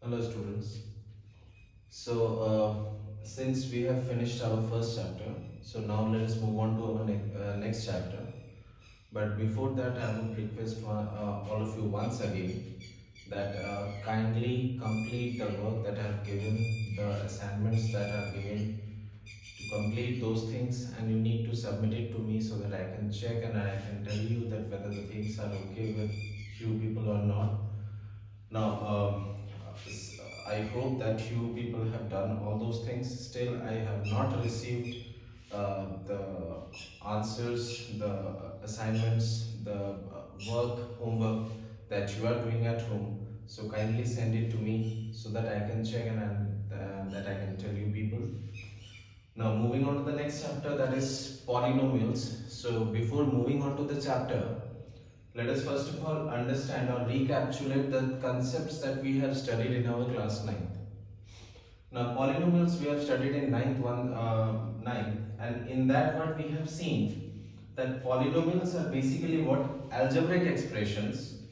Hello students. So since we have finished our first chapter, so now let us move on to our next chapter. But before that, I would request all of you once again that kindly complete the work that I have given, the assignments that are given, to complete those things, and you need to submit it to me so that I can check and I can tell you that whether the things are okay with you people or not. Now, I hope that you people have done all those things. Still, I have not received the answers, the assignments, the homework that you are doing at home. So kindly send it to me so that I can check and that I can tell you people. Now, moving on to the next chapter, that is polynomials. So before moving on to the chapter, let us first of all understand or recapitulate the concepts that we have studied in our class 9th. Now, polynomials we have studied in 9th, and in that what we have seen that polynomials are basically what? Algebraic expressions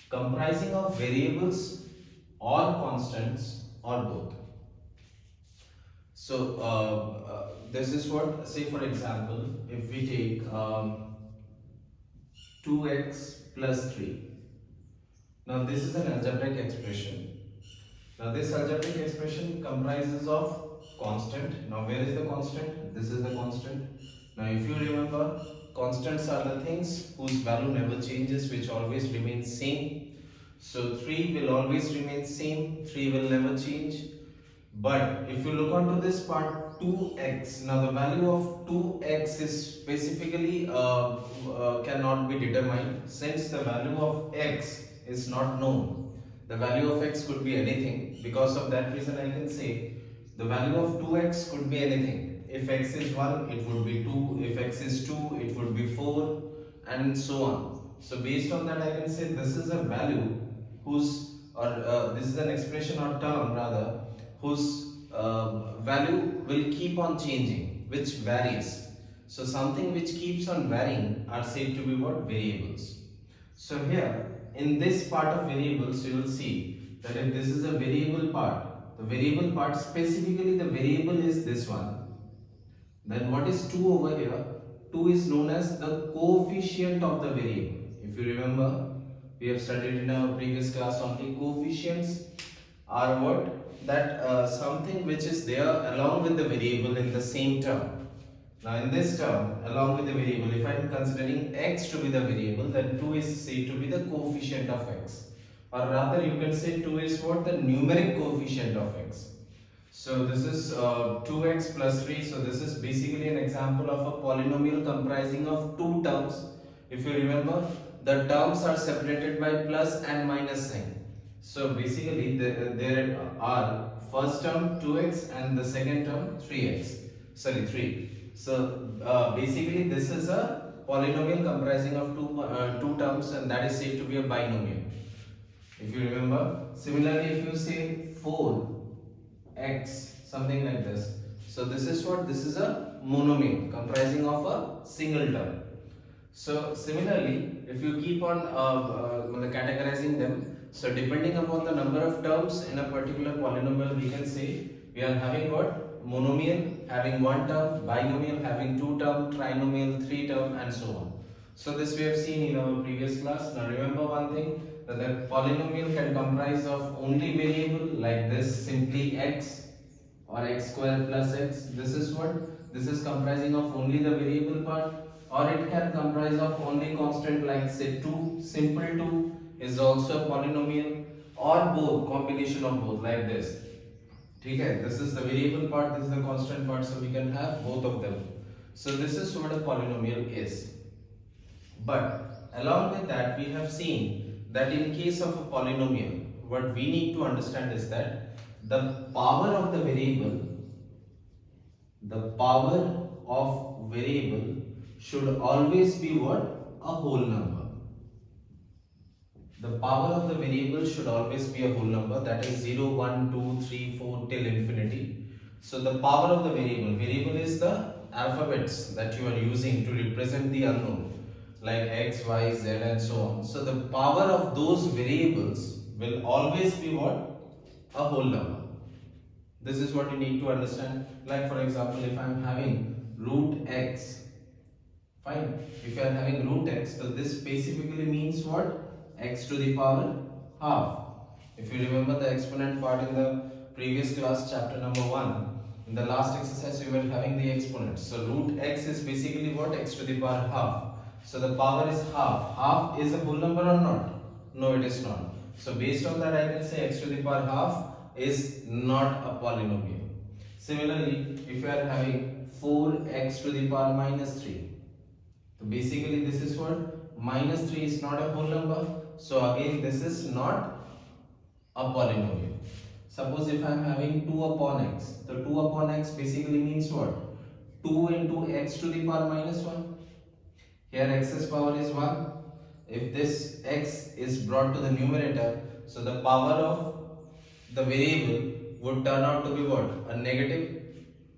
comprising of variables or constants or both. So, this is what, say for example, if we take 2x plus 3. Now this is an algebraic expression. Now this algebraic expression comprises of constant. Now where is the constant? This is the constant. Now if you remember, constants are the things whose value never changes, which always remains same. So 3 will always remain same, 3 will never change. But if you look onto this part 2x, now the value of 2x is specifically cannot be determined, since the value of x is not known. The value of x could be anything. Because of that reason I can say the value of 2x could be anything. If x is 1, it would be 2. If x is 2, it would be 4, and so on. So based on that I can say this is a value whose this is an expression or term rather whose value will keep on changing, which varies. So something which keeps on varying are said to be what? Variables. So here in this part of variables you will see that if this is a variable part, the variable part specifically the variable is this one. Then what is 2 over here? 2 is known as the coefficient of the variable. If you remember, we have studied in our previous class only, coefficients are what? That something which is there along with the variable in the same term. Now in this term, along with the variable, if I am considering x to be the variable, then 2 is said to be the coefficient of x. Or rather you can say 2 is what? The numeric coefficient of x. So this is 2x plus 3. So this is basically an example of a polynomial comprising of two terms. If you remember, the terms are separated by plus and minus sign. So basically there are first term 2x and the second term 3x. Sorry, 3. So basically this is a polynomial comprising of two terms, and that is said to be a binomial. If you remember, similarly if you say 4x, something like this. So this is what? This is a monomial comprising of a single term. So similarly, if you keep on categorizing them, so depending upon the number of terms in a particular polynomial, we can say we are having what? Monomial having one term, binomial having two term, trinomial 3 term, and so on. So this we have seen in our previous class. Now remember one thing, that the polynomial can comprise of only variable like this, simply x or x square plus x. This is what? This is comprising of only the variable part. Or it can comprise of only constant like say 2, simple 2 is also a polynomial, or both, combination of both like this. Okay, this is the variable part, this is the constant part, so we can have both of them. So this is what a polynomial is. But along with that we have seen that in case of a polynomial, what we need to understand is that the power of the variable should always be what? A whole number. The power of the variable should always be a whole number, that is 0, 1, 2, 3, 4 till infinity. So the power of the variable is the alphabets that you are using to represent the unknown, like x, y, z and so on. So the power of those variables will always be what? a whole number. This is what you need to understand. Like for example, if I am having root x, fine. If you are having root x, so this specifically means what? X to the power half. If you remember the exponent part in the previous class, chapter number 1, in the last exercise we were having the exponent. So root x is basically what? X to the power half. So the power is half. Half is a whole number or not? No, it is not. So based on that, I can say x to the power half is not a polynomial. Similarly, if you are having 4x to the power minus 3, so basically this is what? Minus 3 is not a whole number. So again this is not a polynomial. Suppose if I am having 2 upon x, so 2 upon x basically means what? 2 into x to the power minus 1. Here x's power is 1. If this x is brought to the numerator, so the power of the variable would turn out to be what? A negative.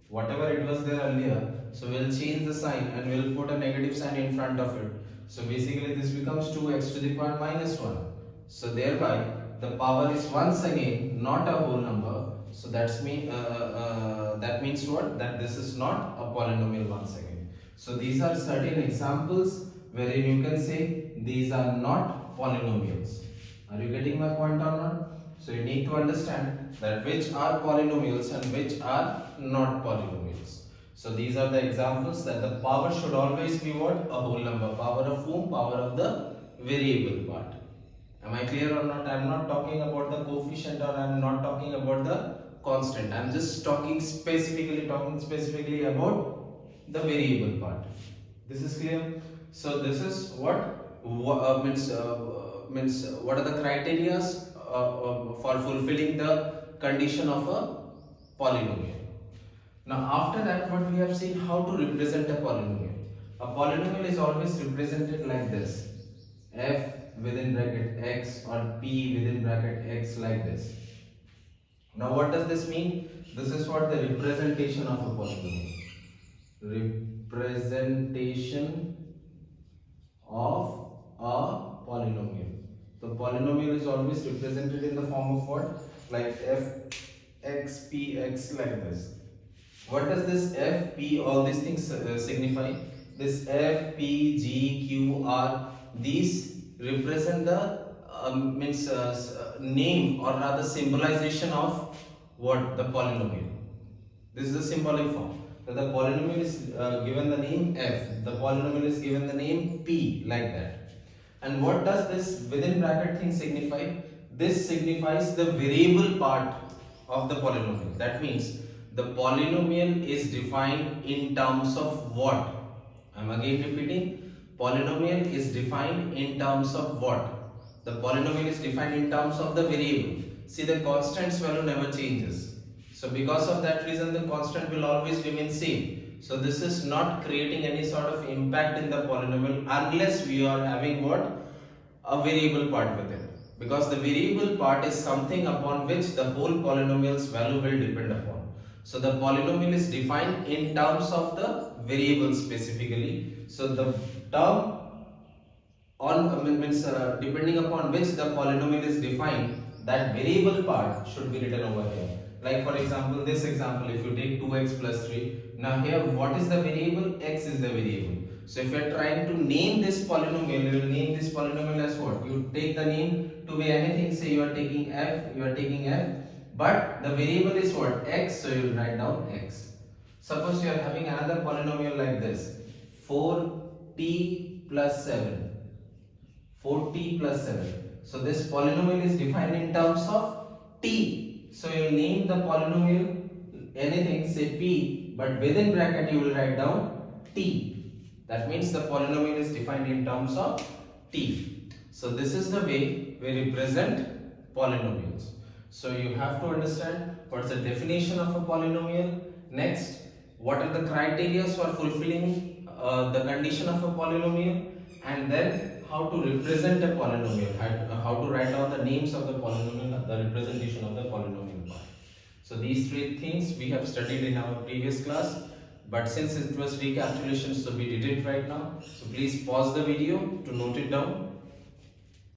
Whatever it was there earlier, so we'll change the sign and we'll put a negative sign in front of it. So basically this becomes 2x to the power minus 1. So thereby the power is once again not a whole number. So that means what? That this is not a polynomial once again. So these are certain examples wherein you can say these are not polynomials. Are you getting my point or not? So you need to understand that which are polynomials and which are not polynomials. So these are the examples that the power should always be what? A whole number. Power of whom? Power of the variable part. Am I clear or not? I am not talking about the coefficient or I am not talking about the constant. I am just talking specifically about the variable part. This is clear. So this is what means what are the criteria for fulfilling the condition of a polynomial. Now after that, what we have seen, how to represent a polynomial. A polynomial is always represented like this: f within bracket x or p within bracket x, like this. Now what does this mean? This is what the representation of a polynomial. Representation of a polynomial. The polynomial is always represented in the form of what? Like f x p x, like this. What does this f p, all these things signify? This f p g q r, these represent the name or rather symbolization of what? The polynomial. This is the symbolic form. So the polynomial is given the name f, the polynomial is given the name p, like that. And what does this within bracket thing signify? This signifies the variable part of the polynomial. That means the polynomial is defined in terms of what? I am again repeating. Polynomial is defined in terms of what? The polynomial is defined in terms of the variable. See, the constant's value never changes. So because of that reason, the constant will always remain same. So this is not creating any sort of impact in the polynomial unless we are having what? A variable part with it. Because the variable part is something upon which the whole polynomial's value will depend upon. So the polynomial is defined in terms of the variable specifically. So the term on depending upon which the polynomial is defined, that variable part should be written over here. Like for example, this example, if you take 2x plus 3, now here what is the variable? X is the variable. So if you are trying to name this polynomial, you will name this polynomial as what? You take the name to be anything. Say you are taking f, but the variable is what? X, so you will write down x. Suppose you are having another polynomial like this: 4t plus 7. 4t plus 7. So this polynomial is defined in terms of t. So you will name the polynomial anything, say p, but within bracket you will write down t. That means the polynomial is defined in terms of t. So this is the way we represent polynomials. So you have to understand what's the definition of a polynomial. Next, what are the criteria for fulfilling the condition of a polynomial, and then how to represent a polynomial, how to write down the names of the polynomial, the representation of the polynomial part. So these three things we have studied in our previous class, but since it was recapitulation, so we did it right now. So please pause the video to note it down.